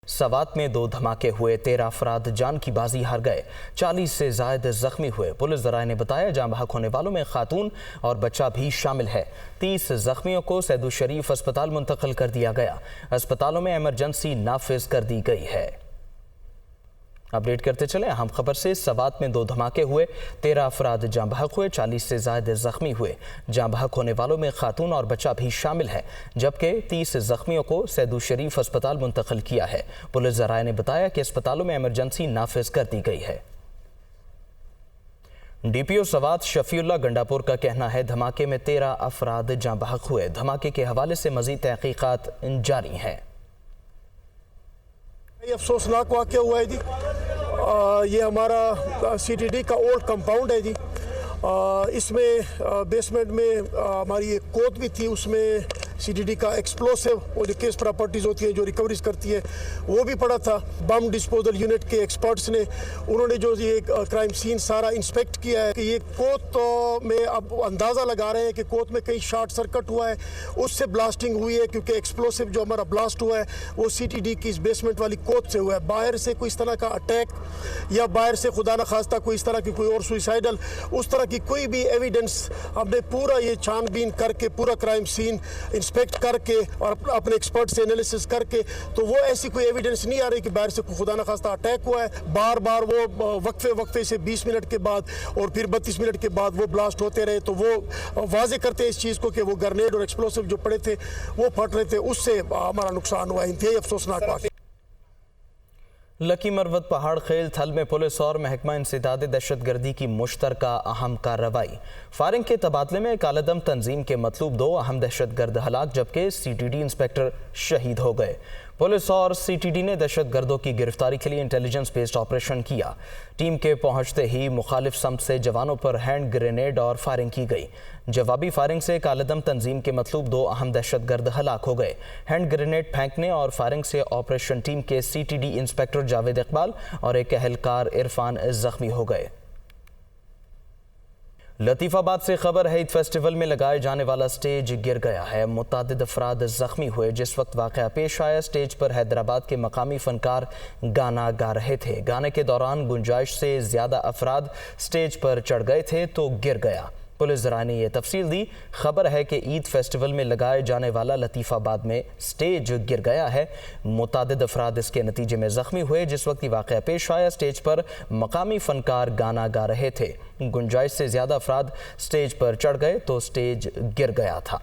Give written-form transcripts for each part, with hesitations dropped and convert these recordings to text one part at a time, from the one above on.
सवात में 2 धमाके हुए, 13 अफराद जान की बाजी हार गए, 40 से ज़ायद जख्मी हुए। पुलिस ज़राए ने बताया जाँ बहक होने वालों में खातून और बच्चा भी शामिल है। 30 जख्मियों को सैदू शरीफ अस्पताल मुंतकिल कर दिया गया। अस्पतालों में इमरजेंसी नाफिज कर दी गई है। अपडेट करते चले अहम खबर से। सवात में 2 धमाके हुए, 13 अफराद जाँ बहक हुए, 40 से ज़ायद जख्मी हुए। जाँ बहक होने वालों में खातून और बच्चा भी शामिल है, जबकि 30 जख्मियों को सैदू शरीफ अस्पताल मुंतकिल किया है। पुलिस ज़राए ने बताया कि अस्पतालों में इमरजेंसी नाफिज कर दी गई है। DPO सवात शफीउल्लाह गंडापुर का कहना है धमाके में 13 अफराद जाँ बहक हुए। धमाके के हवाले से मज़ीद तहकीकात जारी हैं। ये अफसोसनाक वाक़या हुआ है जी। ये हमारा CTD का ओल्ड कंपाउंड है जी। इसमें बेसमेंट में हमारी एक कोत भी थी, उसमें CTD का एक्सप्लोसिव वो जो केस प्रॉपर्टीज़ होती है जो रिकवरीज करती है वो भी पड़ा था। बम डिस्पोजल यूनिट के एक्सपर्ट्स ने उन्होंने जो ये क्राइम सीन सारा इंस्पेक्ट किया है कि ये कोत में अब अंदाज़ा लगा रहे हैं कि कोत में कहीं शॉर्ट सर्किट हुआ है, उससे ब्लास्टिंग हुई है, क्योंकि एक्सप्लोसिव जो हमारा ब्लास्ट हुआ है वो CTD की इस बेसमेंट वाली कोत से हुआ है। बाहर से कोई इस तरह का अटैक या बाहर से खुदा न खास्ता कोई इस तरह की कोई और सुइसाइडल उस तरह की कोई भी एविडेंस हमने पूरा ये छानबीन करके पूरा क्राइम सीन इंस्पेक्ट करके और अपने एक्सपर्ट से एनालिसिस करके तो वो ऐसी कोई एविडेंस नहीं आ रही कि बाहर से खुदा न खास्ता अटैक हुआ है। बार बार वो वक्फे से 20 मिनट के बाद और फिर 32 मिनट के बाद वो ब्लास्ट होते रहे, तो वो वाजे करते इस चीज़ को कि वो ग्रेनेड और एक्सप्लोसिव जो पड़े थे वो फट रहे थे, उससे हमारा नुकसान हुआ। इंतहाई अफसोसनाक वाक़या। लकी मरवत पहाड़ खेल थल में पुलिस और महकमा इंसदाद दहशतगर्दी की मुश्तरका अहम कार्रवाई। फायरिंग के तबादले में कालेदम तंजीम के मतलूब 2 अहम दहशतगर्द हलाक, जबकि CTD इंस्पेक्टर शहीद हो गए। पुलिस और CTD ने दहशतगर्दों की गिरफ्तारी के लिए इंटेलिजेंस बेस्ड ऑपरेशन किया। टीम के पहुंचते ही मुखालिफ समत से जवानों पर हैंड ग्रेनेड और फायरिंग की गई। जवाबी फायरिंग से कालेदम तंजीम के मतलूब 2 अहम दहशतगर्द हलाक हो गए। हैंड ग्रेनेड फेंकने और फायरिंग से ऑपरेशन टीम के CTD इंस्पेक्टर जावेद इकबाल और एक अहलकार इरफान जख्मी हो गए। लतीफ़ाबाद से खबर है ईद फेस्टिवल में लगाए जाने वाला स्टेज गिर गया है। मुतादिद अफराद जख्मी हुए। जिस वक्त वाक़या पेश आया, स्टेज पर हैदराबाद के मकामी फनकार गाना गा रहे थे। गाने के दौरान गुंजाइश से ज़्यादा अफराद स्टेज पर चढ़ गए थे तो गिर गया। पुलिस ज़राए ने यह तफसील दी। खबर है कि ईद फेस्टिवल में लगाए जाने वाला लतीफ़ाबाद में स्टेज गिर गया है। मुतादिद अफराद इसके नतीजे में ज़ख्मी हुए। जिस वक्त वाक़या पेश आया, स्टेज पर मकामी फ़नकार गाना गा रहे थे। गुंजाइश से ज़्यादा अफराद स्टेज पर चढ़ गए तो स्टेज गिर गया था।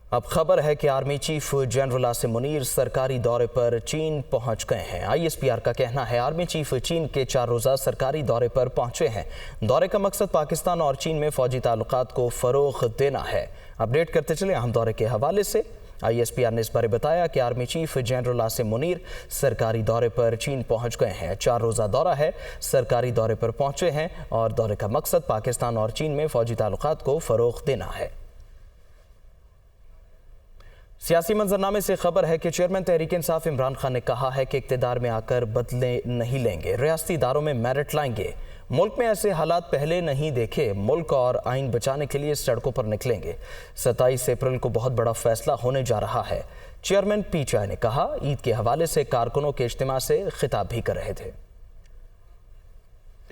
अब खबर है कि army chief general Asim Munir सरकारी दौरे पर चीन पहुंच गए हैं। ISPR का कहना है आर्मी चीफ चीन के 4 रोज़ा सरकारी दौरे पर पहुंचे हैं। दौरे का मकसद पाकिस्तान और चीन में फ़ौजी ताल्लुकात को फ़रोग़ देना है। अपडेट करते चले अहम दौरे के हवाले से। ISPR ने इस बारे बताया कि army chief general Asim Munir सरकारी दौरे पर चीन पहुंच गए हैं। 4 रोज़ा दौरा है, सरकारी दौरे पर पहुंचे हैं और दौरे का मकसद पाकिस्तान और चीन में फ़ौजी ताल्लुकात को फ़रोग़ देना है। सियासी मंजरनामे से खबर है कि चेयरमैन तहरीक इंसाफ इमरान खान ने कहा है कि इक़्तिदार में आकर बदले नहीं लेंगे, रियासती इदारों में मेरिट लाएंगे। मुल्क में ऐसे हालात पहले नहीं देखे, मुल्क और आइन बचाने के लिए सड़कों पर निकलेंगे। 27 अप्रैल को बहुत बड़ा फैसला होने जा रहा है। चेयरमैन PTI ने कहा। ईद के हवाले से कारकुनों के इज्तिमा से खिताब भी कर रहे थे।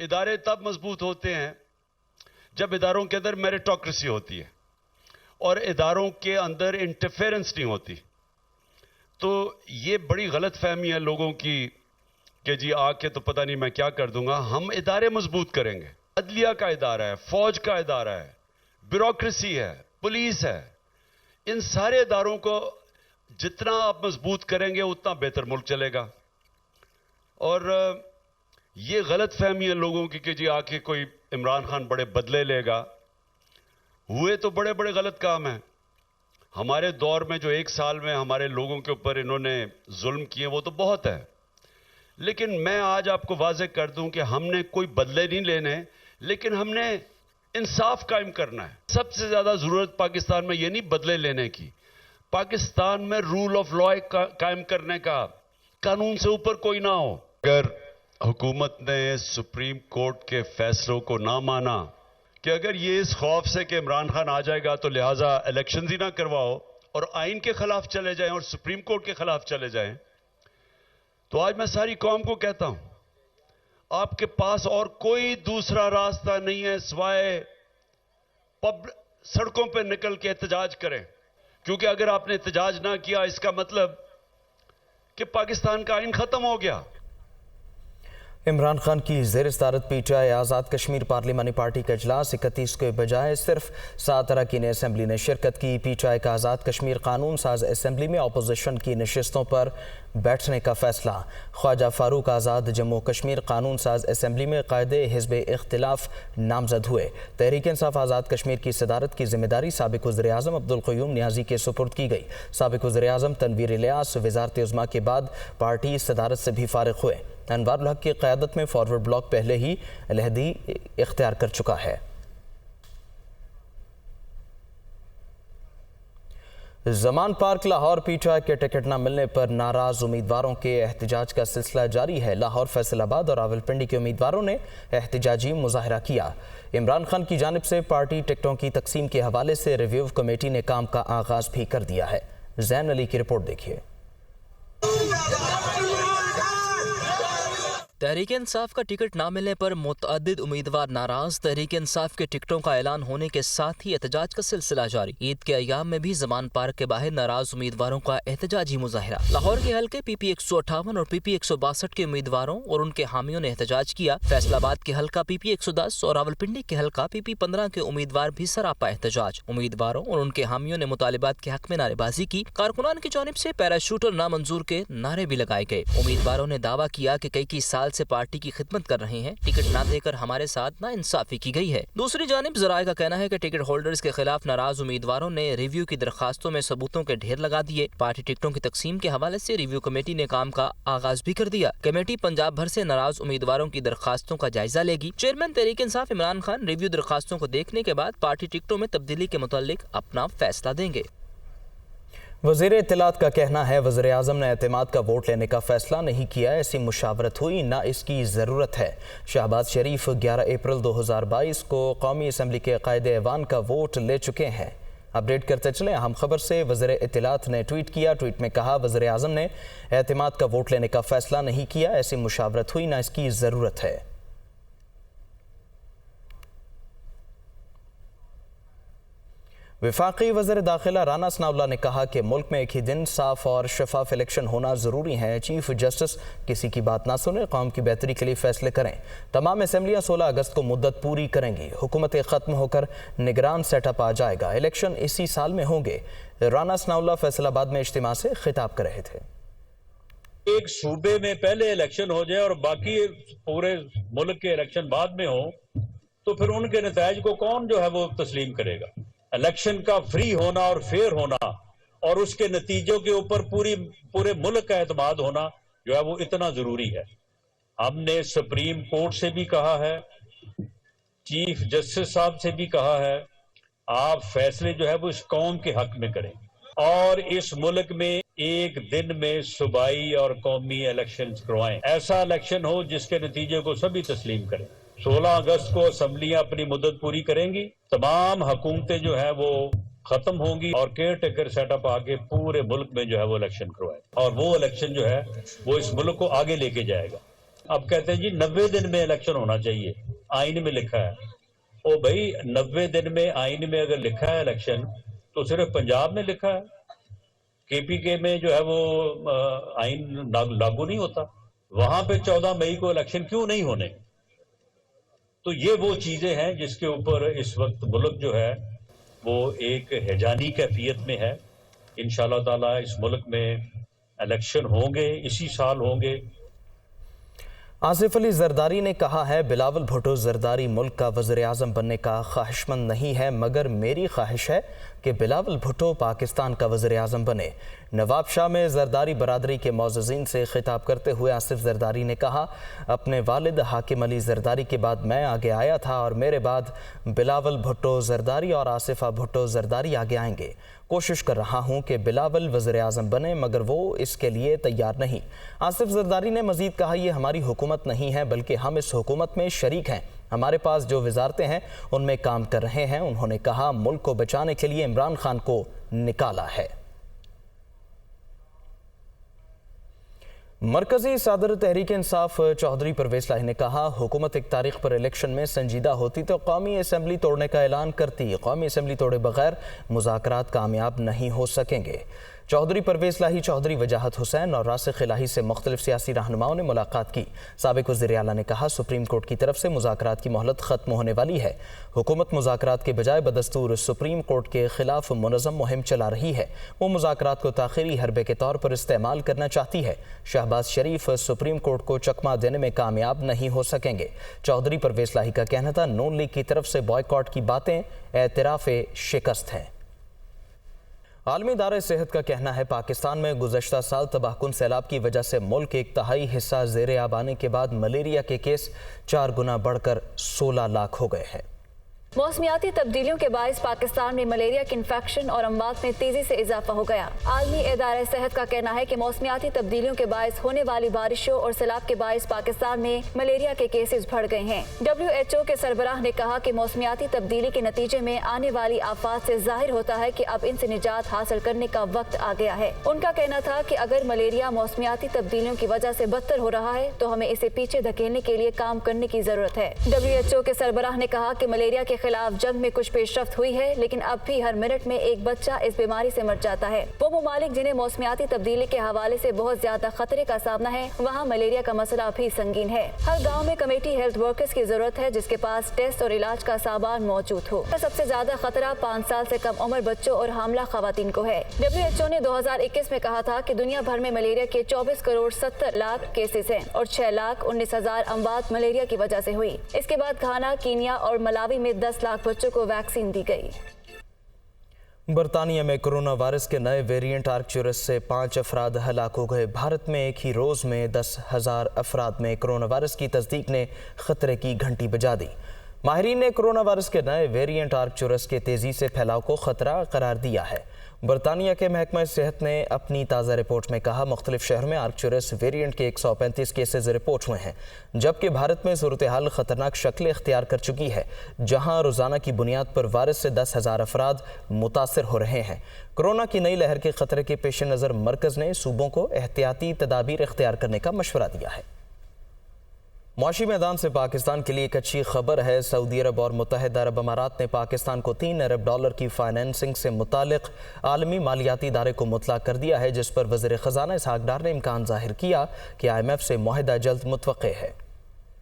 इदारे तब मजबूत होते हैं जब इदारों के अंदर मेरिटोक्रेसी होती है और इदारों के अंदर इंटरफेरेंस नहीं होती। तो ये बड़ी गलत फहमी है लोगों की कि जी आके तो पता नहीं मैं क्या कर दूंगा। हम इदारे मजबूत करेंगे। अदलिया का इदारा है, फौज का इदारा है, ब्यूरोक्रेसी है, पुलिस है। इन सारे इदारों को जितना आप मजबूत करेंगे उतना बेहतर मुल्क चलेगा। और ये गलत फहमी है लोगों की कि जी आके कोई इमरान खान बड़े बदले लेगा। हुए तो बड़े बड़े गलत काम हैं। हमारे दौर में जो 1 साल में हमारे लोगों के ऊपर इन्होंने जुल्म किए वो तो बहुत है, लेकिन मैं आज आपको वाज़ेह कर दूं कि हमने कोई बदले नहीं लेने, लेकिन हमने इंसाफ कायम करना है। सबसे ज़्यादा ज़रूरत पाकिस्तान में ये नहीं बदले लेने की, पाकिस्तान में रूल ऑफ लॉ कायम करने का, कानून से ऊपर कोई ना हो। अगर हुकूमत ने सुप्रीम कोर्ट के फैसलों को ना माना कि अगर ये इस खौफ से कि इमरान खान आ जाएगा तो लिहाजा इलेक्शंस ही ना करवाओ, اور آئین کے خلاف چلے جائیں اور سپریم کورٹ کے خلاف چلے جائیں، تو آج میں ساری قوم کو کہتا ہوں آپ کے پاس اور کوئی دوسرا راستہ نہیں ہے سوائے سڑکوں پہ نکل کے احتجاج کریں، کیونکہ اگر آپ نے احتجاج نہ کیا اس کا مطلب کہ پاکستان کا آئین ختم ہو گیا۔ عمران خان کی زیر صدارت P T I Azad Kashmir پارلیمانی پارٹی کا اجلاس 31 کے بجائے صرف 7 اراکین اسمبلی نے شرکت کی۔ پی ٹی آئی کا آزاد کشمیر قانون ساز اسمبلی میں اپوزیشن کی نشستوں پر بیٹھنے کا فیصلہ۔ خواجہ فاروق آزاد جموں کشمیر قانون ساز اسمبلی میں قائد حزب اختلاف نامزد ہوئے۔ تحریک انصاف آزاد کشمیر کی صدارت کی ذمہ داری سابق وزیر اعظم عبدالقیوم نیازی کے سپرد کی گئی۔ سابق وزیر اعظم تنویر الیاس وزارت عظمیٰ کے بعد پارٹی صدارت سے بھی فارغ ہوئے۔ انوار الحق کی قیادت میں فارورڈ بلاک پہلے ہی علیحدگی اختیار کر چکا ہے۔ زمان park Lahore P T I کے ٹکٹ نہ ملنے پر ناراض امیدواروں کے احتجاج کا سلسلہ جاری ہے۔ لاہور، فیصل آباد اور راولپنڈی کے امیدواروں نے احتجاجی مظاہرہ کیا۔ عمران خان کی جانب سے پارٹی ٹکٹوں کی تقسیم کے حوالے سے ریویو کمیٹی نے کام کا آغاز بھی کر دیا ہے۔ زین علی کی رپورٹ دیکھیے۔ تحریک انصاف کا ٹکٹ نہ ملنے پر متعدد امیدوار ناراض۔ تحریک انصاف کے ٹکٹوں کا اعلان ہونے کے ساتھ ہی احتجاج کا سلسلہ جاری۔ عید کے ایام میں بھی زمان پارک کے باہر ناراض امیدواروں کا احتجاجی مظاہرہ۔ لاہور کے حلقے پی پی 158 اور پی پی 162 کے امیدواروں اور ان کے حامیوں نے احتجاج کیا۔ فیصل آباد کے حلقہ پی پی 110 اور راولپنڈی کے حلقہ پی پی 15 کے امیدوار بھی سراپا احتجاج۔ امیدواروں اور ان کے حامیوں نے مطالبات کے حق میں نعرے بازی کی۔ کارکنان کی جانب سے پیراشوٹ اور نامنظور کے نعرے بھی لگائے گئے۔ امیدواروں نے دعویٰ کیا کہ کئی سال سے پارٹی کی خدمت کر رہے ہیں، ٹکٹ نہ دے کر ہمارے ساتھ ناانصافی کی گئی ہے۔ دوسری جانب ذرائع کا کہنا ہے کہ ٹکٹ ہولڈرز کے خلاف ناراض امیدواروں نے ریویو کی درخواستوں میں ثبوتوں کے ڈھیر لگا دیے۔ پارٹی ٹکٹوں کی تقسیم کے حوالے سے ریویو کمیٹی نے کام کا آغاز بھی کر دیا۔ کمیٹی پنجاب بھر سے ناراض امیدواروں کی درخواستوں کا جائزہ لے گی۔ چیئرمین تحریک انصاف عمران خان ریویو درخواستوں کو دیکھنے کے بعد پارٹی ٹکٹوں میں تبدیلی کے متعلق اپنا فیصلہ دیں گے۔ وزیر اطلاعات کا کہنا ہے وزیر اعظم نے اعتماد کا ووٹ لینے کا فیصلہ نہیں کیا، ایسی مشاورت ہوئی نہ اس کی ضرورت ہے۔ شہباز شریف 11 اپریل 2022 کو قومی اسمبلی کے قائد ایوان کا ووٹ لے چکے ہیں۔ اپڈیٹ کرتے چلیں اہم خبر سے۔ وزیر اطلاعات نے ٹویٹ کیا۔ ٹویٹ میں کہا وزیر اعظم نے اعتماد کا ووٹ لینے کا فیصلہ نہیں کیا، ایسی مشاورت ہوئی نہ اس کی ضرورت ہے۔ وفاقی وزیر داخلہ رانا ثناءاللہ نے کہا کہ ملک میں ایک ہی دن صاف اور شفاف الیکشن ہونا ضروری ہے۔ چیف جسٹس کسی کی بات نہ سنیں، قوم کی بہتری کے لیے فیصلے کریں۔ تمام اسمبلیاں 16 اگست کو مدت پوری کریں گی۔ حکومت ختم ہو کر نگران سیٹ اپ آ جائے گا۔ الیکشن اسی سال میں ہوں گے۔ رانا ثناءاللہ فیصل آباد میں اجتماع سے خطاب کر رہے تھے۔ ایک صوبے میں پہلے الیکشن ہو جائے اور باقی پورے ملک کے الیکشن بعد میں ہوں تو پھر ان کے نتائج کو کون جو ہے وہ تسلیم کرے گا؟ الیکشن کا فری ہونا اور فیئر ہونا اور اس کے نتیجوں کے اوپر پورے ملک کا اعتماد ہونا جو ہے وہ اتنا ضروری ہے۔ ہم نے سپریم کورٹ سے بھی کہا ہے، چیف جسٹس صاحب سے بھی کہا ہے، آپ فیصلے جو ہے وہ اس قوم کے حق میں کریں اور اس ملک میں ایک دن میں صوبائی اور قومی الیکشن کروائیں۔ ایسا الیکشن ہو جس کے نتیجے کو سبھی تسلیم کریں۔ 16 اگست کو اسمبلیاں اپنی مدت پوری کریں گی، تمام حکومتیں جو ہیں وہ ختم ہوں گی اور کیئر ٹیکر سیٹ اپ آگے پورے ملک میں جو ہے وہ الیکشن کروائے اور وہ الیکشن جو ہے وہ اس ملک کو آگے لے کے جائے گا۔ اب کہتے ہیں جی 90 دن میں الیکشن ہونا چاہیے، آئین میں لکھا ہے۔ او بھائی 90 دن میں آئین میں اگر لکھا ہے الیکشن تو صرف پنجاب میں لکھا ہے، کے پی کے میں جو ہے وہ آئین لاگو نہیں ہوتا۔ وہاں پہ 14 مئی کو الیکشن کیوں نہیں ہونے؟ تو یہ وہ چیزیں ہیں جس کے اوپر اس وقت ملک جو ہے وہ ایک ہیجانی کیفیت میں ہے۔ انشاءاللہ تعالی اس ملک میں الیکشن ہوں گے، اسی سال ہوں گے۔ آصف علی زرداری نے کہا ہے بلاول بھٹو زرداری ملک کا وزیر اعظم بننے کا خواہشمند نہیں ہے، مگر میری خواہش ہے کہ بلاول بھٹو پاکستان کا وزیر اعظم بنے۔ نواب شاہ میں زرداری برادری کے معززین سے خطاب کرتے ہوئے آصف زرداری نے کہا اپنے والد حاکم علی زرداری کے بعد میں آگے آیا تھا اور میرے بعد بلاول بھٹو زرداری اور آصفہ بھٹو زرداری آگے آئیں گے۔ کوشش کر رہا ہوں کہ بلاول وزیر اعظم بنے مگر وہ اس کے لیے تیار نہیں۔ آصف زرداری نے مزید کہا یہ ہماری حکومت نہیں ہے بلکہ ہم اس حکومت میں شریک ہیں، ہمارے پاس جو وزارتیں ہیں ان میں کام کر رہے ہیں۔ انہوں نے کہا ملک کو بچانے کے لیے عمران خان کو نکالا ہے۔ मरकजी सदर तहरीक इंसाफ चौधरी परवेज लाही ने कहा, हुकूमत एक तारीख पर इलेक्शन में संजीदा होती तो कौमी असम्बली तोड़ने का ऐलान करती। कौमी असम्बली तोड़े बगैर मुज़ाकरात कामयाब नहीं हो सकेंगे। चौधरी परवेज लाही, चौधरी वजाहत हुसैन और रासिख इलाही से मुख्तलिफ सियासी रहनुमाओं ने मुलाकात की। साबिक वज़ीर आला ने कहा, सुप्रीम कोर्ट की तरफ से मुज़ाकरात की मोहलत ख़त्म होने वाली है। हुकूमत मुज़ाकरात के बजाय बदस्तूर सुप्रीम कोर्ट के खिलाफ मुनज़्ज़म मुहिम चला रही है। वो मुज़ाकरात को ताख़ीरी हरबे के तौर पर इस्तेमाल करना चाहती है। शहबाज शरीफ सुप्रीम कोर्ट को चकमा देने में कामयाब नहीं हो सकेंगे। चौधरी परवेज लाही का कहना था, नून लीग की तरफ से बॉयकॉट की बातें एतराफ़े शिकस्त हैं। आलमी इदारे सेहत का कहना है, पाकिस्तान में गुज़श्ता साल तबाहकुन सैलाब की वजह से मुल्क के 1/3 हिस्सा ज़ेर आब आने के बाद मलेरिया के केस 4 गुना बढ़कर 16 लाख हो गए हैं। मौसमियाती तब्दीलियों के बायस पाकिस्तान में मलेरिया के इन्फेक्शन और अमवात में तेजी से इजाफा हो गया। आलमी इदारे सेहत का कहना है कि मौसमियाती तब्दीलियों के बायस होने वाली बारिशों और सैलाब के बायस पाकिस्तान में मलेरिया के केसेस बढ़ गए हैं। WHO के सरबराह ने कहा कि मौसमियाती तब्दीली के नतीजे में आने वाली आफात से जाहिर होता है कि अब इनसे निजात हासिल करने का वक्त आ गया है। उनका कहना था कि अगर मलेरिया मौसमियाती तब्दीलियों की वजह से बदतर हो रहा है तो हमें इसे पीछे धकेलने के लिए काम करने की जरूरत है। WHO के सरबराह ने कहा कि मलेरिया के खिलाफ जंग में कुछ पेशरफ्त हुई है, लेकिन अब भी हर मिनट में एक बच्चा इस बीमारी से मर जाता है। वो ममालिक जिन्हें मौसमियाती तब्दीली के हवाले से बहुत ज्यादा खतरे का सामना है, वहाँ मलेरिया का मसला भी संगीन है। हर गाँव में कमेटी हेल्थ वर्कर्स की जरूरत है जिसके पास टेस्ट और इलाज का सामान मौजूद हो। सबसे ज्यादा खतरा 5 साल से कम उम्र बच्चों और हामला खवातीन को है। WHO ने 2021 में कहा था कि दुनिया भर में मलेरिया के 24 करोड़ 70 लाख केसेस हैं और 6,19,000 अमवात मलेरिया की वजह से हुई। इसके बाद घाना, कीनिया और मलावी में 10 लाख बच्चों को वैक्सीन दी गई। बरतानिया में कोरोना वायरस के नए वेरिएंट आर्कचुरस से 5 अफराद हलाक हो गए। भारत में एक ही रोज़ में 10,000 अफराद में कोरोना वायरस की तस्दीक ने खतरे की घंटी बजा दी। माहिरीन ने कोरोना वायरस के नए वेरिएंट आर्कचुरस के तेज़ी से फैलाव को ख़तरा करार दिया है। बरतानिया के महकमा सेहत ने अपनी ताज़ा रिपोर्ट में कहा, मुख्तलिफ शहरों में आर्कचुरस वेरिएंट के 135 केसेज रिपोर्ट हुए हैं, जबकि भारत में सूरत हाल ख़तरनाक शक्ल इख्तियार कर चुकी है, जहां रोज़ाना की बुनियाद पर वायरस से 10,000 अफराद मुतासर हो रहे हैं। कोरोना की नई लहर के ख़तरे के पेश नज़र मरकज़ ने सूबों को एहतियाती तदाबीर इख्तियार करने का मशवरा दिया है। मुआशी मैदान से पाकिस्तान के लिए एक अच्छी खबर है। सऊदी अरब और मुत्तहिदा अरब अमारात ने पाकिस्तान को $3 अरब की फाइनेंसिंग से मुतालिक आलमी मालियाती इदारे को मुतला कर दिया है, जिस पर वज़ीर ख़ज़ाना इसहाक डार ने इम्कान ज़ाहिर किया कि IMF से मुआहिदा जल्द मुतवक्के है।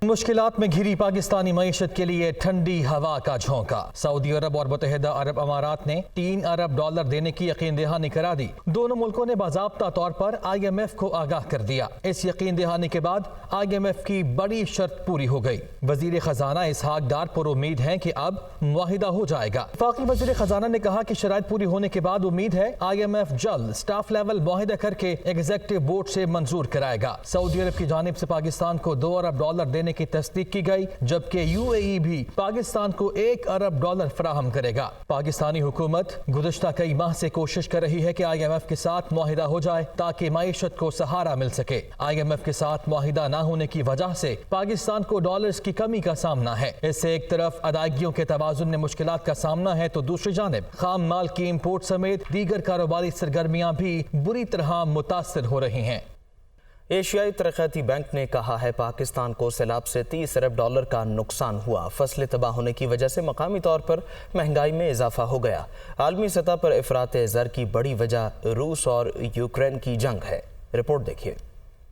मुश्किलात में घिरी पाकिस्तानी मईशत के लिए ठंडी हवा का झोंका। सऊदी अरब और मुत्तहिदा अरब अमारात ने $3 अरब देने की यकीन दहानी करा दी। दोनों मुल्कों ने बाज़ाब्ता तौर पर IMF को आगाह कर दिया। इस यकीन दहानी के बाद IMF की बड़ी शर्त पूरी हो गई। वजीर खजाना इसहाक डार पर उम्मीद है कि अब मुआहिदा हो जाएगा। वफाकी वजीर खजाना ने कहा कि शराइत पूरी होने के बाद उम्मीद है IMF जल्द स्टाफ लेवल मुआहिदा करके एग्जीक्यूटिव बोर्ड से मंजूर कराएगा। सऊदी अरब की जानिब से पाकिस्तान को $2 अरब देने की तस्दीक की गई, जबकि UAE भी पाकिस्तान को $1 अरब फराहम करेगा। पाकिस्तानी हुकूमत गुज़श्ता कई माह से कोशिश कर रही है कि IMF के साथ मुआहिदा हो जाए ताकि मईशत को सहारा मिल सके। IMF के साथ मुआहिदा न होने की वजह से पाकिस्तान को डॉलर्स की कमी का सामना है। इससे एक तरफ अदायगियों के तवाज़ुन में मुश्किलात का सामना है, तो दूसरी जानिब खाम माल की इम्पोर्ट समेत दीगर कारोबारी सरगर्मियां भी बुरी तरह मुतासर हो रही हैं। एशियाई तरक्याती बैंक ने कहा है, पाकिस्तान को सैलाब से $30 अरब का नुकसान हुआ। फसलें तबाह होने की वजह से मकामी तौर पर महंगाई में इजाफा हो गया। आलमी सतह पर इफराते ज़र की बड़ी वजह रूस और यूक्रेन की जंग है। रिपोर्ट देखिए।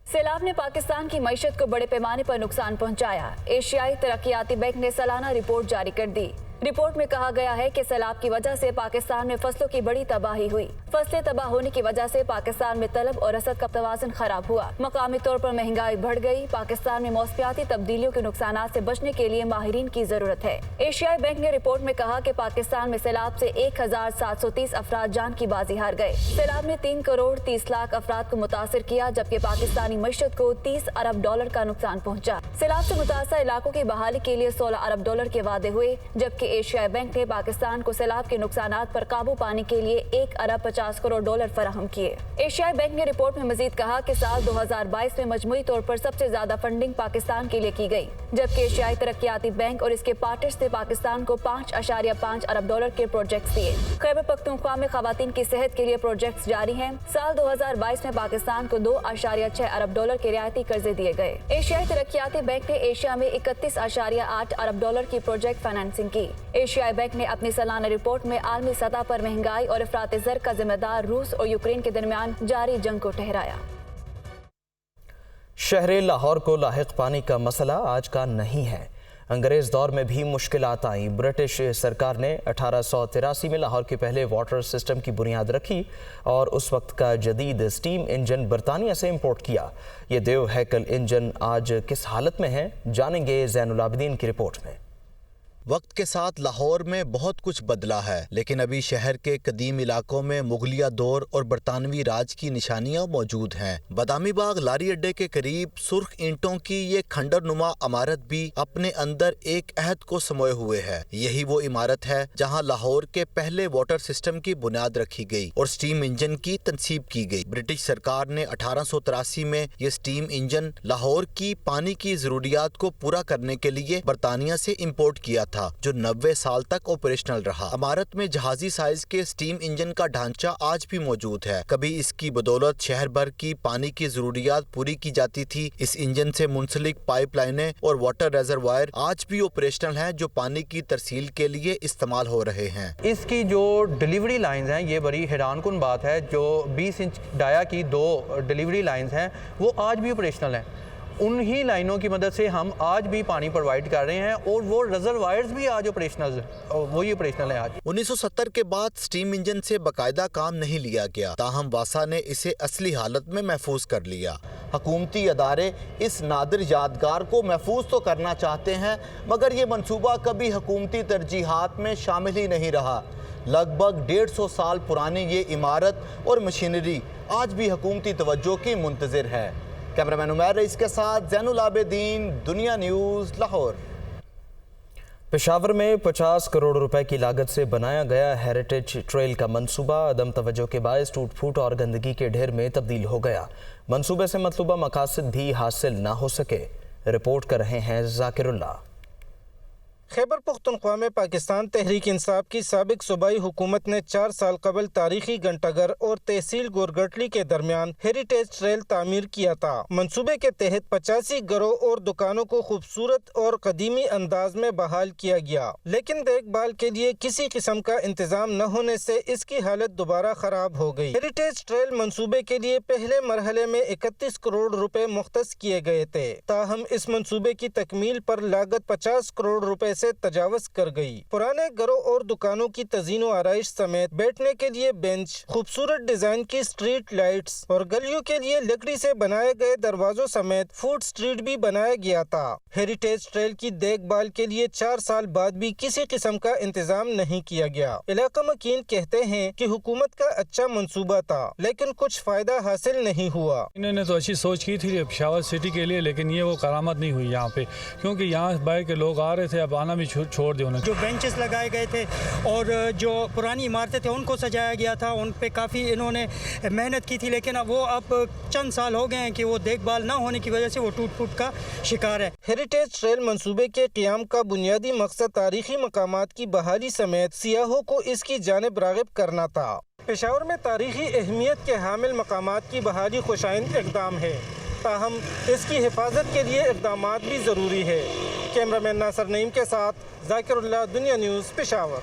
सैलाब ने पाकिस्तान की मईशत को बड़े पैमाने पर नुकसान पहुंचाया। एशियाई तरक्याती बैंक ने सालाना रिपोर्ट जारी कर दी। रिपोर्ट में कहा गया है कि सैलाब की वजह से पाकिस्तान में फसलों की बड़ी तबाही हुई। फसलें तबाह होने की वजह से पाकिस्तान में तलब और रसद का तवाज़ुन खराब हुआ। मकामी तौर पर महंगाई बढ़ गई। पाकिस्तान में मौसमियाती तब्दीलियों के नुकसानात से बचने के लिए माहिरीन की जरूरत है। एशियाई बैंक ने रिपोर्ट में कहा कि पाकिस्तान में सैलाब से 1,730 अफराद जान की बाजी हार गए। सैलाब ने 3 करोड़ 30 लाख अफराद को मुतासर किया, जबकि पाकिस्तानी मईशत को $30 अरब का नुकसान पहुँचा। सैलाब से मुतासर इलाकों की बहाली के लिए $16 अरब के वादे हुए, जबकि एशियाई बैंक ने पाकिस्तान को सैलाब के नुकसानात पर काबू पाने के लिए 1 अरब 50 करोड़ डॉलर फराहम किए। एशियाई बैंक ने रिपोर्ट में मजीद कहा कि साल 2022 में मजमूई तौर पर सबसे ज्यादा फंडिंग पाकिस्तान के लिए की गई, जबकि एशियाई तरक्याती बैंक और इसके पार्टनर्स ने पाकिस्तान को 5.5 अरब डॉलर के प्रोजेक्ट्स दिए। खैबर पख्तूनख्वा में खवातीन की सेहत के लिए प्रोजेक्ट्स जारी हैं। साल 2022 में पाकिस्तान को 2.6 अरब डॉलर के रियायती कर्जे दिए गए। एशियाई तरक्याती बैंक ने एशिया में 31.8 अरब डॉलर की प्रोजेक्ट फाइनेंसिंग की। एशियाई बैंक ने अपनी सालाना रिपोर्ट में आलमी सतह पर महंगाई और अफरात ज़र का जिम्मेदार रूस और यूक्रेन के दरमियान जारी जंग को ठहराया। शहर लाहौर को लाहिक पानी का मसला आज का नहीं है। अंग्रेज़ दौर में भी मुश्किलात आईं। ब्रिटिश सरकार ने 1883 में लाहौर के पहले वाटर सिस्टम की बुनियाद रखी और उस वक्त का जदीद स्टीम इंजन बरतानिया से इंपोर्ट किया। ये देव हैकल इंजन आज किस हालत में है, जानेंगे ज़ैनुल आबिदीन की रिपोर्ट में। वक्त के साथ लाहौर में बहुत कुछ बदला है, लेकिन अभी शहर के कदीम इलाकों में मुगलिया दौर और बरतानवी राज की निशानियां मौजूद हैं। बादामी बाग लारी अड्डे के करीब सुर्ख ईंटों की ये खंडर नुमा इमारत भी अपने अंदर एक अहद को समोए हुए है। यही वो इमारत है जहां लाहौर के पहले वाटर सिस्टम की बुनियाद रखी गई और स्टीम इंजन की तनसीब की गई। ब्रिटिश सरकार ने 1883 में ये स्टीम इंजन लाहौर की पानी की जरूरियात को पूरा करने के लिए बरतानिया से इम्पोर्ट किया था, जो 90 साल तक ऑपरेशनल रहा। इमारत में जहाजी साइज के स्टीम इंजन का ढांचा आज भी मौजूद है। कभी इसकी बदौलत शहर भर की पानी की जरूरियात पूरी की जाती थी। इस इंजन से मुंसलिक पाइपलाइनें और वाटर रिजर्वायर आज भी ऑपरेशनल हैं, जो पानी की तरसील के लिए इस्तेमाल हो रहे हैं। इसकी जो डिलीवरी लाइंस हैं, ये बड़ी हैरानकुन बात है। जो 20 इंच डाया की 2 डिलीवरी लाइंस हैं, वो आज भी ऑपरेशनल हैं। उन्हीं लाइनों की मदद से हम आज भी पानी प्रोवाइड कर रहे हैं और वो रिजर्वायर्स भी आज ऑपरेशनल, वही ऑपरेशनल है आज। 1970 के बाद स्टीम इंजन से बाकायदा काम नहीं लिया गया, ताहम वासा ने इसे असली हालत में महफूज कर लिया। हुकूमती अदारे इस नादिर यादगार को महफूज तो करना चाहते हैं, मगर ये मंसूबा कभी हुकूमती तरजीहात में शामिल ही नहीं रहा। लगभग 150 साल पुरानी ये इमारत और मशीनरी आज भी हुकूमती तवज्जो की मुंतज़िर है। कैमरामैन उमैर रईस के साथ ज़ैनुल आबिदीन, दुनिया न्यूज़, लाहौर। पेशावर में 50 करोड़ रुपए की लागत से बनाया गया हेरिटेज ट्रेल का मंसूबा अदम तवज्जो के बायस टूट फूट और गंदगी के ढेर में तब्दील हो गया। मंसूबे से मतलूबा मकासद भी हासिल ना हो सके। रिपोर्ट कर रहे हैं जाकिरुल्लाह। खैबर पख्तूनख्वा में पाकिस्तान तहरीक इंसाफ की साबिक सूबाई हुकूमत ने 4 साल कबल तारीखी घंटाघर और तहसील गोरगटली के दरमियान हेरिटेज ट्रेल तामीर किया था। मंसूबे के तहत 85 घरों और दुकानों को खूबसूरत और कदीमी अंदाज में बहाल किया गया, लेकिन देखभाल के लिए किसी किस्म का इंतजाम न होने से इसकी हालत दोबारा खराब हो गई। हेरिटेज ट्रेल मंसूबे के लिए पहले मरहले में 31 करोड़ रुपए मुख्तस किए गए थे, ताहम इस मंसूबे की तकमील पर लागत 50 करोड़ रुपए से तजावज कर गई। पुराने घरों और दुकानों की तज़ीन व आराइश समेत बैठने के लिए बेंच, खूबसूरत डिजाइन की स्ट्रीट लाइट्स और गलियों के लिए लकड़ी से बनाए गए दरवाजों समेत फूड स्ट्रीट भी बनाया गया था। हेरिटेज ट्रेल की देखभाल के लिए 4 साल बाद भी किसी किस्म का इंतजाम नहीं किया गया। इलाका मकीन कहते हैं कि हुकूमत का अच्छा मंसूबा था, लेकिन कुछ फायदा हासिल नहीं हुआ। इन्होंने तो अच्छी सोच की थी पेशावर सिटी के लिए, लेकिन ये वो करामत नहीं हुई यहाँ पे, क्योंकि यहाँ बाहर के लोग आ रहे थे, अब आना भी छोड़ दिया उन्होंने। जो बेंचेस लगाए गए थे और जो पुरानी इमारतें थे उनको सजाया गया था, उन पे काफ़ी इन्होंने मेहनत की थी, लेकिन अब वो अब चंद साल हो गए हैं कि वो देखभाल ना होने की वजह से वो टूट फूट का शिकार है। हेरिटेज ट्रेल मंसूबे के क़याम का बुनियादी मकसद तारीखी मकामात की बहाली समेत सियाहों को इसकी जानिब राग़िब करना था। पेशावर में तारीखी अहमियत के हामिल मकामात की बहाली खुशाइंद इक़दाम है, ताहम इसकी हिफाजत के लिए इक़दाम भी ज़रूरी है। कैमरामैन नासर नईम के साथ जाकिरुल्लाह, दुनिया न्यूज़, पेशावर।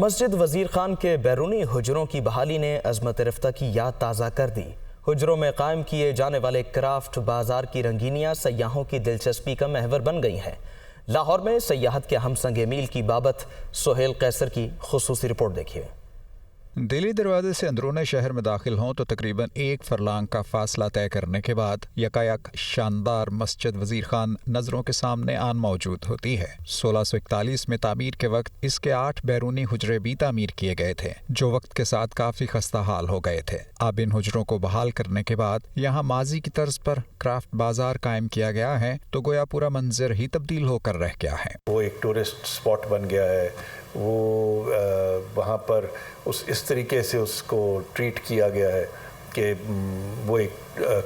मस्जिद वज़ीर खान के बैरूनी हुजरों की बहाली ने अज़मत रफ्ता की याद ताज़ा कर दी। हुजरों में कायम किए जाने वाले क्राफ्ट बाजार की रंगीनियाँ सयाहों की दिलचस्पी का महवर बन गई हैं। लाहौर में सयाहत के हम संगे मील की बाबत सोहेल कैसर की खुसूसी रिपोर्ट देखिए। दिल्ली दरवाजे से अंदरूनी शहर में दाखिल हों तो तकरीबन 1 फरलांग का फासला तय करने के बाद यकायक शानदार मस्जिद वजीर खान नजरों के सामने आन मौजूद होती है। 1641 में तामीर के वक्त इसके 8 बैरूनी हुजरे भी तामीर किए गए थे, जो वक्त के साथ काफी खस्ता हाल हो गए थे। अब इन हुजरों को बहाल करने के बाद यहाँ माजी की तर्ज पर क्राफ्ट बाजार कायम किया गया है तो गोया पूरा मंजर ही तब्दील होकर रह गया है। वो एक टूरिस्ट स्पॉट बन गया है, वो वहाँ पर इस तरीके से उसको ट्रीट किया गया है कि वो एक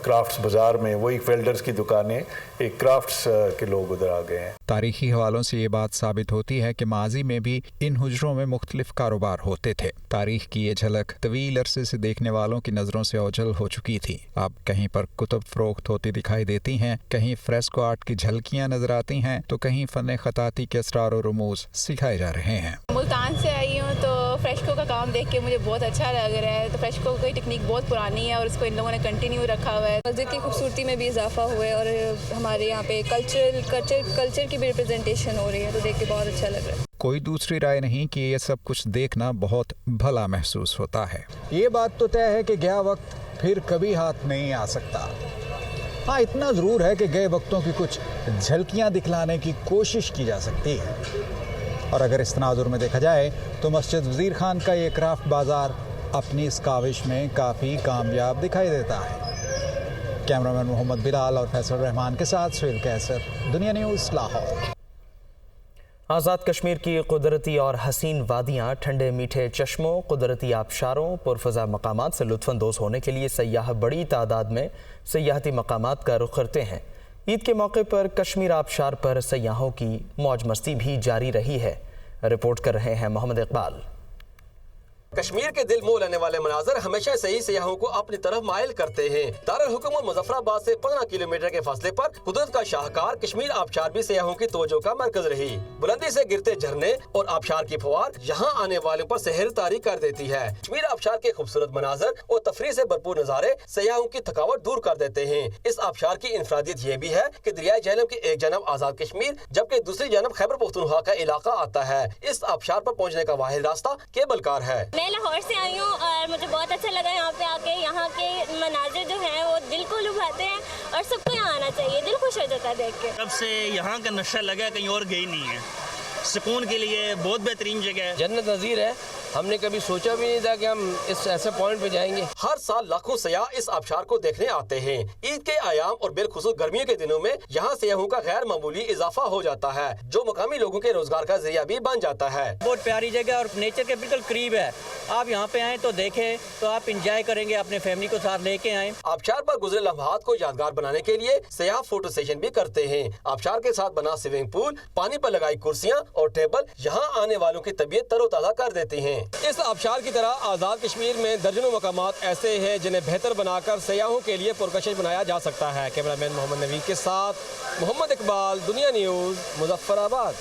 क्राफ्ट्स बाज़ार में वो एक वेल्डर्स की दुकानें एक क्राफ्ट्स के लोग उधर आ गए हैं। तारीखी हवालों से ये बात साबित होती है कि माजी में भी इन हुजरों में मुख्तलिफ कारोबार होते थे। तारीख की ये झलक तवील अरसे से देखने वालों की नज़रों से ओझल हो चुकी थी। अब कहीं पर कुतुब फरोख्त होती दिखाई देती हैं, कहीं फ्रेस्को आर्ट की झलकियाँ नजर आती हैं तो कहीं फ़न ख़ताती के असरार और रमूज़ सिखाए जा रहे हैं। मुल्तान से आई हूँ तो फ्रेस्को का काम देख के मुझे बहुत अच्छा लग रहा है। तो फ्रेस्को की टेक्निक बहुत पुरानी है और उसको इन लोगों ने कंटिन्यू रखा हुआ है। मस्जिद की खूबसूरती में भी इजाफा हुआ है और हमारे यहाँ पे कल्चर की भी रिप्रेजेंटेशन हो रही है, तो देख के बहुत अच्छा लग रहा है। कोई दूसरी राय नहीं कि ये सब कुछ देखना बहुत भला महसूस होता है। ये बात तो तय है कि गया वक्त फिर कभी हाथ नहीं आ सकता। हाँ, इतना ज़रूर है कि गए वक्तों की कुछ झलकियाँ दिखलाने की कोशिश की जा सकती है। और अगर इस तनाजुर में देखा जाए तो मस्जिद वजीर खान का ये क्राफ्ट बाज़ार अपनी इस काविश में काफ़ी कामयाब दिखाई देता है। कैमरामैन मोहम्मद बिलाल और फैसल रहमान के साथ सुहेल कैसर, दुनिया न्यूज़, लाहौर। आज़ाद कश्मीर की कुदरती और हसीन वादियाँ, ठंडे मीठे चश्मों, कुदरती आबशारों, पुरफ़ज़ा मकामात से लुत्फ़अंदोज़ होने के लिए सयाह बड़ी तादाद में सयाहती मकामात का रुख करते हैं। ईद के मौके पर कश्मीर आबशार पर सयाहों की मौज मस्ती भी जारी रही है। रिपोर्ट कर रहे हैं मोहम्मद इकबाल। कश्मीर के दिल मोह लेने वाले मनाजर हमेशा से ही सयाहों को अपनी तरफ मायल करते हैं। दारुल हुकूमत मुजफ्फराबाद से 15 किलोमीटर के फासले पर कुदरत का शाहकार कश्मीर आबशार भी सयाहों की तवज्जो का मरकज रही। बुलंदी से गिरते झरने और आबशार की फुहार यहाँ आने वालों पर सहर तारी कर देती है। कश्मीर आबशार के खूबसूरत मनाजर और तफरीह से भरपूर नजारे सयाहों की थकावट दूर कर देते हैं। इस आबशार की इंफरादियत ये भी है कि दरियाए झेलम की एक जानब आजाद कश्मीर जबकि दूसरी जानब खैबर पख्तूनख्वा का इलाका आता है। इस आबशार पर पहुँचने का वाहिद रास्ता केबल कार है। मैं लाहौर से आई हूँ और मुझे बहुत अच्छा लगा यहाँ पे आके। यहाँ के मनाजिर जो हैं वो दिल को लुभाते हैं और सबको यहाँ आना चाहिए, दिल खुश हो जाता है देख के। जब से यहाँ का नशा लगा कहीं और गई नहीं है। सुकून के लिए बहुत बेहतरीन जगह है, जन्नत नज़ीर है। हमने कभी सोचा भी नहीं था कि हम इस ऐसे पॉइंट पे जाएंगे। हर साल लाखों सयाह इस आबशार को देखने आते हैं। ईद के आयाम और बिलखुसूस गर्मियों के दिनों में यहाँ सयाहों का गैर मामूली इजाफा हो जाता है, जो मकामी लोगों के रोजगार का जरिया भी बन जाता है। बहुत प्यारी जगह और नेचर के बिल्कुल करीब है। आप यहाँ पे आए तो देखें तो आप इंजॉय करेंगे, अपने फैमिली को साथ लेके आए। आबशार पर गुजरे लम्हात को यादगार बनाने के लिए सयाह फोटो सेशन भी करते हैं। आबशार के साथ बना स्विमिंग पूल, पानी पर लगाई कुर्सियाँ और टेबल यहाँ आने वालों की तबीयत तरोताजा कर देती हैं। इस आबशार की तरह आज़ाद कश्मीर में दर्जनों मकामात ऐसे हैं जिन्हें बेहतर बनाकर सयाहों के लिए पुरकशिश बनाया जा सकता है। कैमरामैन मोहम्मद नवीद के साथ मोहम्मद इकबाल, दुनिया न्यूज़, मुजफ्फराबाद।